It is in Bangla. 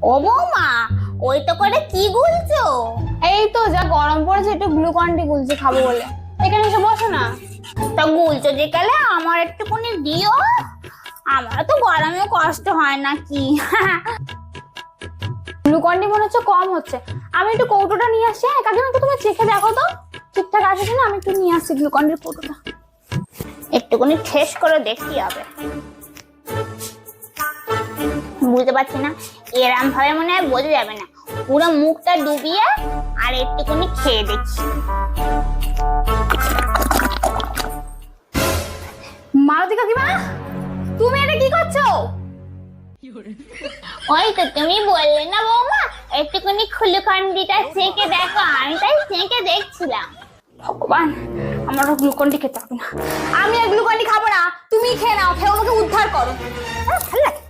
ও বৌমা, ওই তো করে কি গুলছো? এই তো যা গরম পড়েছে, একটু গ্লুকন ডি গুলছি খাবো বলে। এখানে এসে বসো না। তা গুলছো যে গেলে আমার একটুখানি দিও, আমার তো গরমেও কষ্ট হয় না কি। গ্লুকন ডি মনে হচ্ছে কম হচ্ছে। আমি একটু কৌটোটা নিয়ে আসি। হ্যাঁ কাকিমা, একটু তুমি চেখে দেখো তো ঠিকঠাক আছে কিনা। আমি একটু নিয়ে আসছি গ্লুকন ডির কৌটোটা। একটুখানি ঠেস করে দেখতে হবে। বুঝতে পারছি না, এরম ভাবে মনে হয় বোঝা যাবে না। পুরো মুখটা ডুবিয়ে আর একটুখানি খেয়ে দেখি। মালতী কাকিমা, তুমি এটা কি করছো? ওই তো তুমি বললে না বৌমা, একটুখানি গ্লুকন্ডিটা সেঁকে দেখো, আমি তাই সেঁকে দেখছিলাম। ভগবান, আমার গ্লুকন ডি খেতে হবে না। আমি আর গ্লুকন ডি খাবো না, তুমি খেয়ে নাও, খেয়ে আমাকে উদ্ধার করো। ভালো লাগে।